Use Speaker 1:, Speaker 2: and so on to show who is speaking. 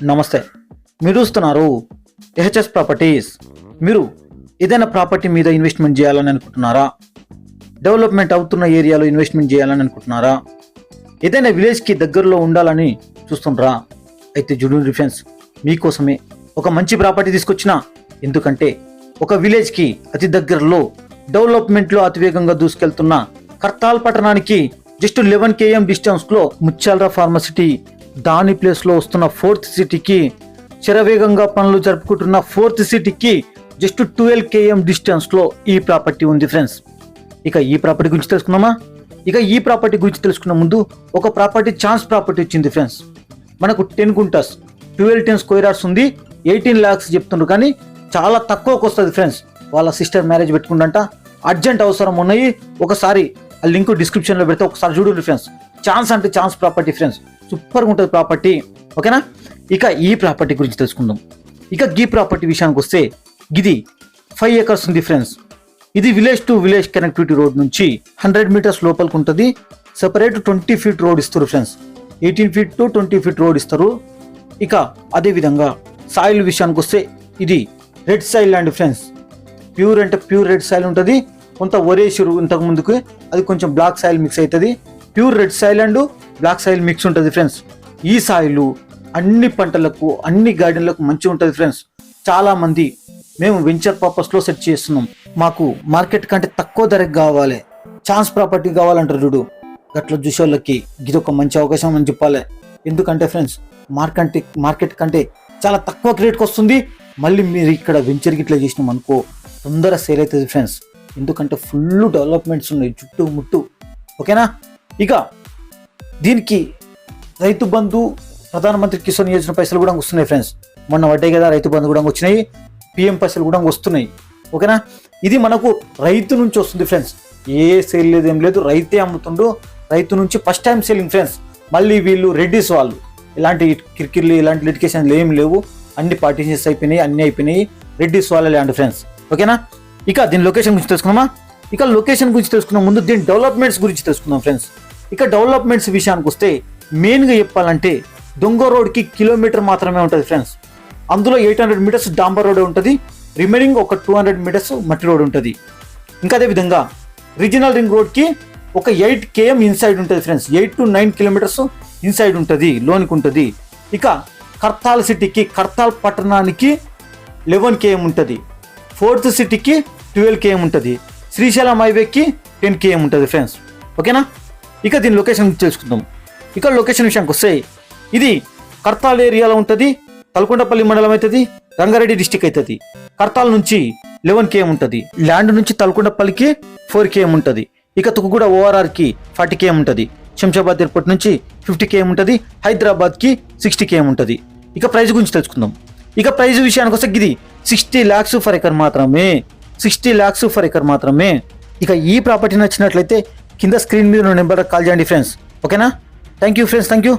Speaker 1: నమస్తే. మీరు చూస్తున్నారు ఎహెచ్ఎస్ ప్రాపర్టీస్. మీరు ఏదైనా ప్రాపర్టీ మీద ఇన్వెస్ట్మెంట్ చేయాలని అనుకుంటున్నారా? డెవలప్మెంట్ అవుతున్న ఏరియాలో ఇన్వెస్ట్మెంట్ చేయాలని అనుకుంటున్నారా? ఏదైనా విలేజ్కి దగ్గరలో ఉండాలని చూస్తుండ్రా? అయితే జుడూన్ రిఫరెన్స్ మీకోసమే ఒక మంచి ప్రాపర్టీ తీసుకొచ్చిన. ఎందుకంటే ఒక విలేజ్కి అతి దగ్గరలో డెవలప్మెంట్లో అతివేగంగా దూసుకెళ్తున్న కర్తాల్ పట్టణానికి జస్ట్ 11 km డిస్టెన్స్లో ముత్యాలరా ఫార్మసిటీ, దాని ప్లేస్లో వస్తున్న 4th సిటీకి, శరవేగంగా పనులు జరుపుకుంటున్న 4th సిటీకి జస్ట్ 12 km డిస్టెన్స్లో ఈ ప్రాపర్టీ ఉంది ఫ్రెండ్స్. ఇక ఈ ప్రాపర్టీ గురించి తెలుసుకుందామా? ఈ ప్రాపర్టీ గురించి తెలుసుకున్న ముందు ఒక ప్రాపర్టీ ఛాన్స్ ప్రాపర్టీ వచ్చింది ఫ్రెండ్స్. మనకు 10 గుంటాస్ 12 స్క్వేర్ యార్డ్స్ ఉంది. 18 lakhs చెప్తున్నారు, కానీ చాలా తక్కువకు వస్తుంది ఫ్రెండ్స్. వాళ్ళ సిస్టర్ మ్యారేజ్ పెట్టుకుంటా, అర్జెంట్ అవసరం ఉన్నాయి. ఒకసారి ఆ లింక్ డిస్క్రిప్షన్లో పెడితే ఒకసారి చూడండి ఫ్రెండ్స్. ఛాన్స్ అంటే ఛాన్స్ ప్రాపర్టీ ఫ్రెండ్స్, సూపర్గా ఉంటుంది ప్రాపర్టీ. ఓకేనా? ఇక ఈ ప్రాపర్టీ గురించి తెలుసుకుందాం. ఈ ప్రాపర్టీ విషయానికి వస్తే ఇది 5 acres ఉంది ఫ్రెండ్స్. ఇది village to village connectivity road నుంచి 100 meters లోపలికి ఉంటుంది. సెపరేట్ 20 feet రోడ్ ఇస్తారు friends. 18 feet to 20 feet road ఇస్తారు. ఇక అదేవిధంగా సాయిల్ విషయానికి వస్తే ఇది red soil land friends. Pure అంటే ప్యూర్ రెడ్ సాయిల్ ఉంటుంది. కొంత ఒరేషిరు ఇంతకు ముందుకు, అది కొంచెం బ్లాక్ సాయిల్ మిక్స్ అవుతుంది. Pure red soil and black soil mix ఉంటుంది ఫ్రెండ్స్. ఈ సాయిల్ అన్ని పంటలకు, అన్ని గార్డెన్లకు మంచిగా ఉంటుంది ఫ్రెండ్స్. చాలా మంది మేము వెంచర్ పర్పస్లో సెట్ చేస్తున్నాం, మాకు మార్కెట్ కంటే తక్కువ ధరకు కావాలి, ఛాన్స్ ప్రాపర్టీ కావాలంటారు చూడు. గట్ల చూసే వాళ్ళకి ఇది ఒక మంచి అవకాశం అని చెప్పాలి. ఎందుకంటే ఫ్రెండ్స్ మార్కెట్ కంటే చాలా తక్కువ రేట్కి వస్తుంది. మళ్ళీ మీరు ఇక్కడ వెంచర్కి ఇట్లా చేసినాం అనుకో తొందరగా సేల్ అవుతుంది ఫ్రెండ్స్. ఎందుకంటే ఫుల్ డెవలప్మెంట్స్ ఉన్నాయి చుట్టూ ముట్టు. ఓకేనా? ఇక దీనికి రైతు బంధు, ప్రధానమంత్రి కిసాన్ యోజన పైసలు కూడా వస్తున్నాయి ఫ్రెండ్స్. మొన్న పడ్డాయి కదా, రైతు బంధు కూడా వచ్చినాయి, పిఎం పైసలు కూడా వస్తున్నాయి. ఓకేనా? ఇది మనకు రైతు నుంచి వస్తుంది ఫ్రెండ్స్. ఏ సేల్ లేదు, ఏం లేదు, రైతే అమ్ముతుండు. రైతు నుంచి ఫస్ట్ టైం సేలింగ్ ఫ్రెండ్స్. మళ్ళీ వీళ్ళు రెడ్డిస్ వాళ్ళు ఇలాంటి కిరికిర్లు, ఇలాంటి లిటికేషన్లు ఏం లేవు. అన్ని పార్టీషన్స్ అయిపోయినాయి, అన్ని అయిపోయినాయి. రెడ్డిస్ వాళ్ళ ల్యాండ్ ఫ్రెండ్స్. ఓకేనా? ఇక దీని లొకేషన్ గురించి తెలుసుకుందామా? లొకేషన్ గురించి తెలుసుకున్న ముందు దీని డెవలప్మెంట్స్ గురించి తెలుసుకుందాం ఫ్రెండ్స్. డెవలప్మెంట్స్ విషయానికి వస్తే మెయిన్గా చెప్పాలంటే దొంగ రోడ్కి కిలోమీటర్ మాత్రమే ఉంటుంది ఫ్రెండ్స్. అందులో 800 meters డాంబర్ రోడ్ ఉంటుంది. రిమైనింగ్ ఒక 200 meters మట్టి రోడ్ ఉంటుంది. ఇంకా అదేవిధంగా రీజనల్ రింగ్ రోడ్కి ఒక 8 km ఇన్సైడ్ ఉంటుంది ఫ్రెండ్స్. 8 to 9 kilometers ఇన్సైడ్ ఉంటుంది, లోనికి ఉంటుంది. ఇక కర్తాల్ సిటీకి, కర్తాల్ పట్టణానికి 11 km ఉంటుంది. 4th సిటీకి 12 km ఉంటుంది. శ్రీశైలం హైవేకి 10 km ఉంటుంది ఫ్రెండ్స్. ఓకేనా? దీని లొకేషన్ తెలుసుకుందాం. లొకేషన్ విషయానికి వస్తే ఇది కర్తాల్ ఏరియాలో ఉంటుంది. తలకొండపల్లి మండలం అవుతుంది, రంగారెడ్డి డిస్టిక్ అవుతుంది. కర్తాల్ నుంచి 11 km ఉంటుంది. ల్యాండ్ నుంచి తలకొండపల్లికి 4 km ఉంటుంది. తుకుగూడ ORRకి 40 km ఉంటుంది. శంషాబాద్ ఎయిర్పోర్ట్ నుంచి 50 km ఉంటుంది. హైదరాబాద్కి 60 km ఉంటుంది. ప్రైస్ గురించి తెలుసుకుందాం. ప్రైస్ విషయానికి వస్తే ఇది 60 lakhs ఫర్ ఎకర్ మాత్రమే. 60 lakhs ఫర్ ఎకర్ మాత్రమే. ఈ ప్రాపర్టీ నచ్చినట్లయితే కింద స్క్రీన్ మీద నెంబర్ కాల్ చేయండి ఫ్రెండ్స్. ఓకేనా? Thank you friends, thank you.